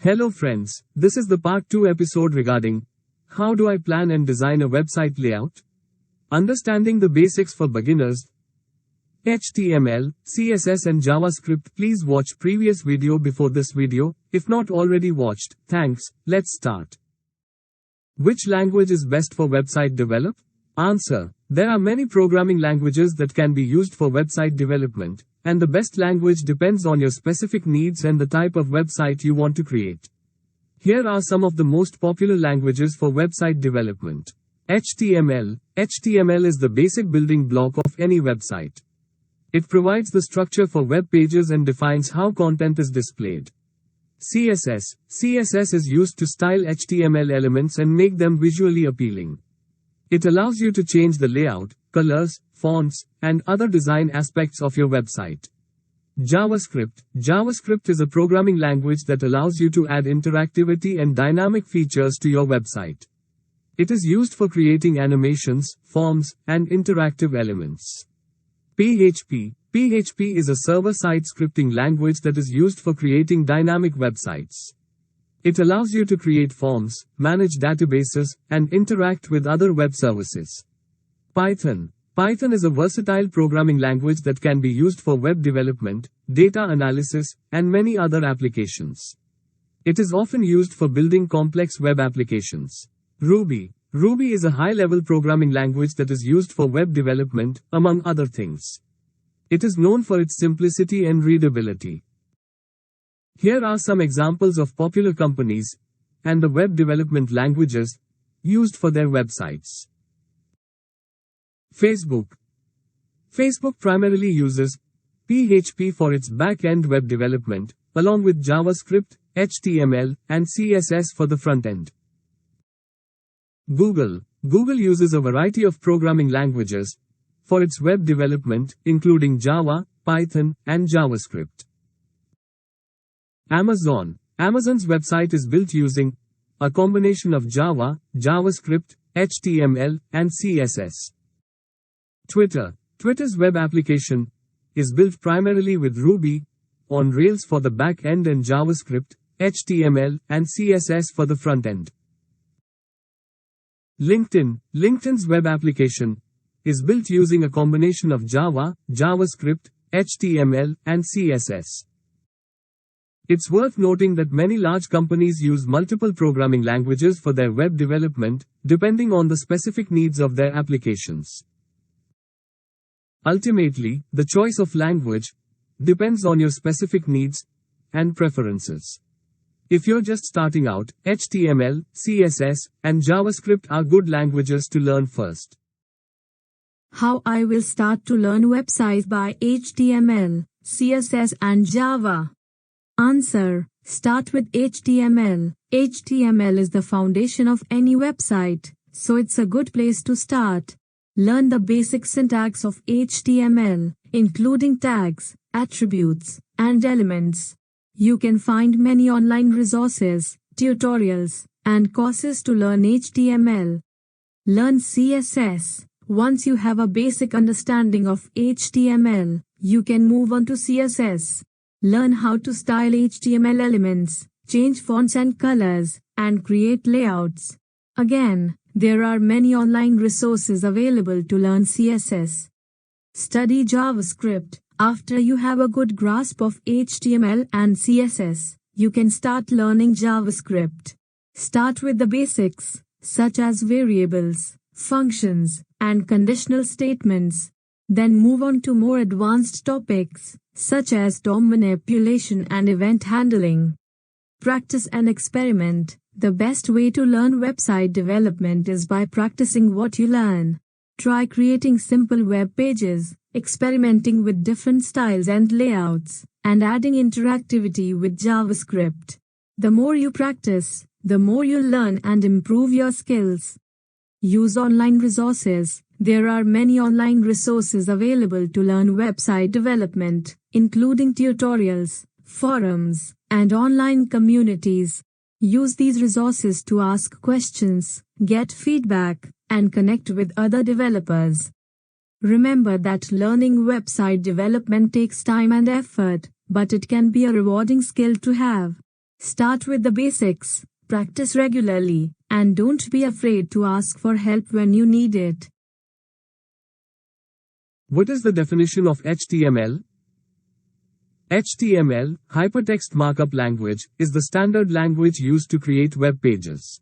Hello friends, this is the part 2 episode regarding how do I plan and design a website layout? Understanding the basics for beginners. HTML, CSS and JavaScript. Please watch previous video before this video, if not already watched. Thanks, let's start. Which language is best for website develop? Answer. There are many programming languages that can be used for website development, and the best language depends on your specific needs and the type of website you want to create. Here are some of the most popular languages for website development. HTML. HTML is the basic building block of any website. It provides the structure for web pages and defines how content is displayed. CSS. CSS is used to style HTML elements and make them visually appealing. It allows you to change the layout, colors, fonts, and other design aspects of your website. JavaScript. JavaScript is a programming language that allows you to add interactivity and dynamic features to your website. It is used for creating animations, forms, and interactive elements. PHP. PHP is a server-side scripting language that is used for creating dynamic websites. It allows you to create forms, manage databases, and interact with other web services. Python. Python is a versatile programming language that can be used for web development, data analysis, and many other applications. It is often used for building complex web applications. Ruby. Ruby is a high-level programming language that is used for web development, among other things. It is known for its simplicity and readability. Here are some examples of popular companies and the web development languages used for their websites. Facebook. Facebook primarily uses PHP for its back-end web development, along with JavaScript, HTML, and CSS for the front end. Google. Google uses a variety of programming languages for its web development, including Java, Python, and JavaScript. Amazon. Amazon's website is built using a combination of Java, JavaScript, HTML, and CSS. Twitter. Twitter's web application is built primarily with Ruby on Rails for the back end and JavaScript, HTML, and CSS for the front end. LinkedIn. LinkedIn's web application is built using a combination of Java, JavaScript, HTML, and CSS. It's worth noting that many large companies use multiple programming languages for their web development, depending on the specific needs of their applications. Ultimately, the choice of language depends on your specific needs and preferences. If you're just starting out, HTML, CSS, and JavaScript are good languages to learn first. How I will start to learn websites by HTML, CSS, and Java. Answer. Start with HTML. HTML is the foundation of any website, so it's a good place to start. Learn the basic syntax of HTML, including tags, attributes, and elements. You can find many online resources, tutorials, and courses to learn HTML. Learn CSS. Once you have a basic understanding of HTML, you can move on to CSS. Learn how to style HTML elements, change fonts and colors, and create layouts. Again, there are many online resources available to learn CSS. Study JavaScript. After you have a good grasp of HTML and CSS, you can start learning JavaScript. Start with the basics, such as variables, functions, and conditional statements. Then move on to more advanced topics, such as DOM manipulation and event handling. Practice and experiment. The best way to learn website development is by practicing what you learn. Try creating simple web pages, experimenting with different styles and layouts, and adding interactivity with JavaScript. The more you practice, the more you'll learn and improve your skills. Use online resources. There are many online resources available to learn website development, including tutorials, forums, and online communities. Use these resources to ask questions, get feedback, and connect with other developers. Remember that learning website development takes time and effort, but it can be a rewarding skill to have. Start with the basics, practice regularly, and don't be afraid to ask for help when you need it. What is the definition of HTML? HTML, Hypertext Markup Language, is the standard language used to create web pages.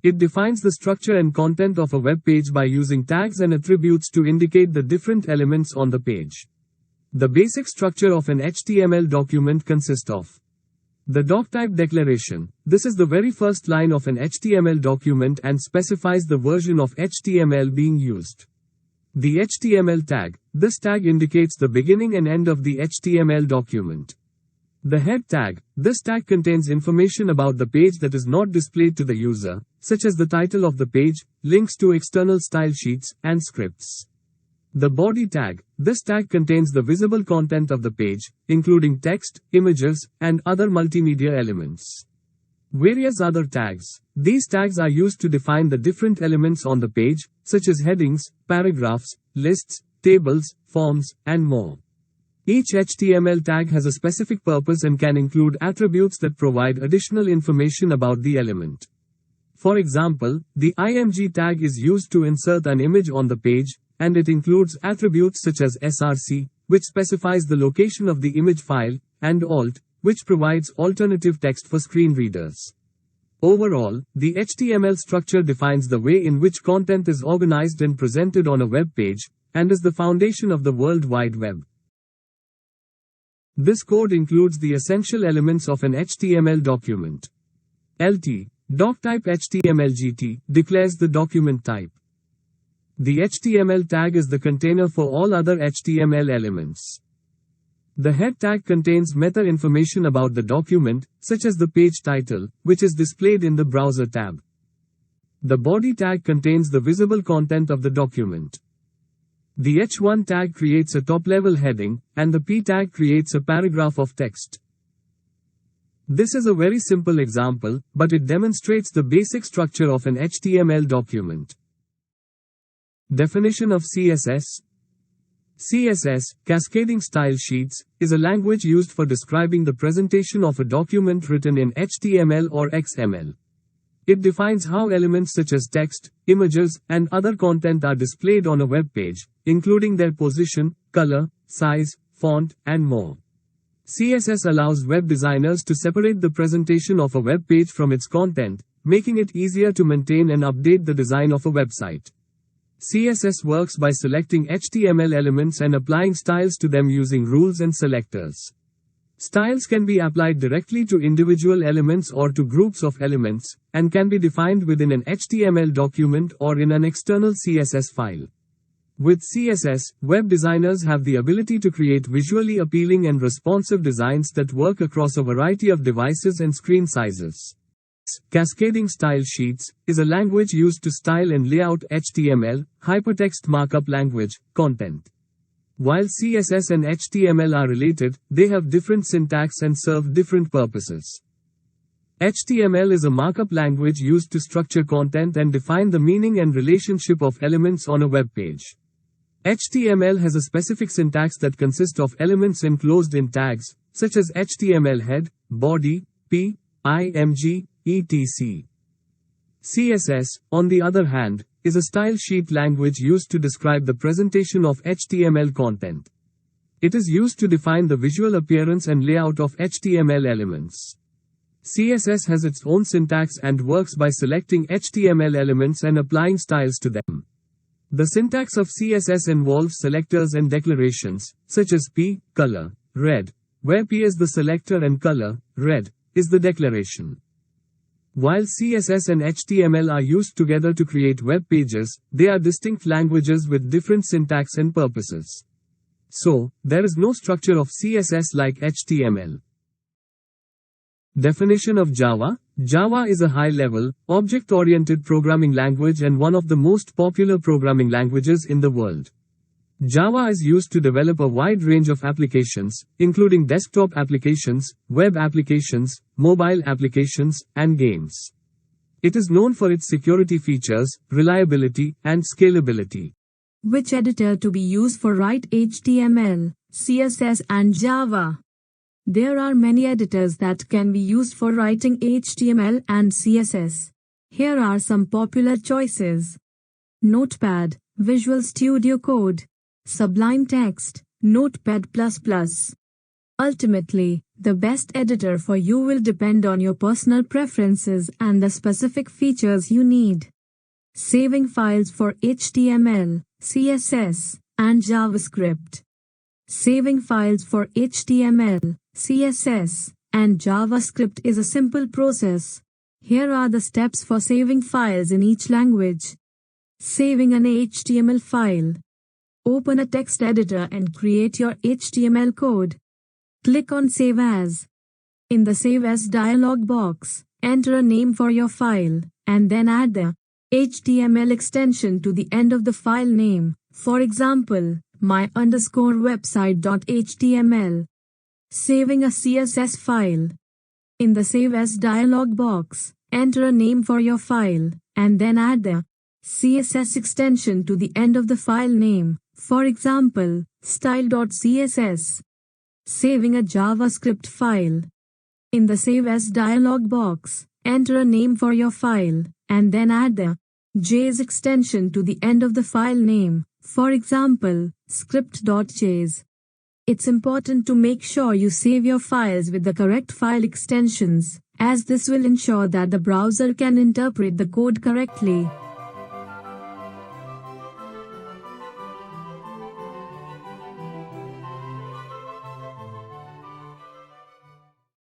It defines the structure and content of a web page by using tags and attributes to indicate the different elements on the page. The basic structure of an HTML document consists of the doctype declaration. This is the very first line of an HTML document and specifies the version of HTML being used. The HTML tag. This tag indicates the beginning and end of the HTML document. The head tag. This tag contains information about the page that is not displayed to the user, such as the title of the page, links to external style sheets, and scripts. The body tag. This tag contains the visible content of the page, including text, images, and other multimedia elements. Various other tags. These tags are used to define the different elements on the page, such as headings, paragraphs, lists, tables, forms, and more. Each HTML tag has a specific purpose and can include attributes that provide additional information about the element. For example, the img tag is used to insert an image on the page, and it includes attributes such as src, which specifies the location of the image file, and alt, which provides alternative text for screen readers. Overall, the HTML structure defines the way in which content is organized and presented on a web page, and is the foundation of the World Wide Web. This code includes the essential elements of an HTML document. LT, doctype HTML-GT, declares the document type. The HTML tag is the container for all other HTML elements. The head tag contains meta information about the document, such as the page title, which is displayed in the browser tab. The body tag contains the visible content of the document. The H1 tag creates a top-level heading, and the P tag creates a paragraph of text. This is a very simple example, but it demonstrates the basic structure of an HTML document. Definition of CSS. CSS, Cascading Style Sheets, is a language used for describing the presentation of a document written in HTML or XML. It defines how elements such as text, images, and other content are displayed on a web page, including their position, color, size, font, and more. CSS allows web designers to separate the presentation of a web page from its content, making it easier to maintain and update the design of a website. CSS works by selecting HTML elements and applying styles to them using rules and selectors. Styles can be applied directly to individual elements or to groups of elements, and can be defined within an HTML document or in an external CSS file. With CSS, web designers have the ability to create visually appealing and responsive designs that work across a variety of devices and screen sizes. Cascading Style Sheets is a language used to style and lay out HTML, Hypertext Markup Language, content. While CSS and HTML are related, they have different syntax and serve different purposes. HTML is a markup language used to structure content and define the meaning and relationship of elements on a web page. HTML has a specific syntax that consists of elements enclosed in tags, such as HTML head, body, p, img, etc. CSS, on the other hand, is a style sheet language used to describe the presentation of HTML content. It is used to define the visual appearance and layout of HTML elements. CSS has its own syntax and works by selecting HTML elements and applying styles to them. The syntax of CSS involves selectors and declarations, such as p, color, red, where p is the selector and color, red, is the declaration. While CSS and HTML are used together to create web pages, they are distinct languages with different syntax and purposes. So, there is no structure of CSS like HTML. Definition of Java. Java is a high-level, object-oriented programming language and one of the most popular programming languages in the world. Java is used to develop a wide range of applications, including desktop applications, web applications, mobile applications, and games. It is known for its security features, reliability, and scalability. Which editor to be used for write HTML, CSS and Java? There are many editors that can be used for writing HTML and CSS. Here are some popular choices: Notepad, Visual Studio Code, Sublime Text, Notepad++. Ultimately, the best editor for you will depend on your personal preferences and the specific features you need. Saving files for HTML, CSS, and JavaScript. Saving files for HTML, CSS, and JavaScript is a simple process. Here are the steps for saving files in each language. Saving an HTML file. Open a text editor and create your HTML code. Click on Save As. In the Save As dialog box, enter a name for your file, and then add the HTML extension to the end of the file name, for example, my_website.html. Saving a CSS file. In the Save As dialog box, enter a name for your file, and then add the CSS extension to the end of the file name, for example, style.css. Saving a JavaScript file. In the Save As dialog box, enter a name for your file, and then add the JS extension to the end of the file name, for example, script.js. It's important to make sure you save your files with the correct file extensions, as this will ensure that the browser can interpret the code correctly.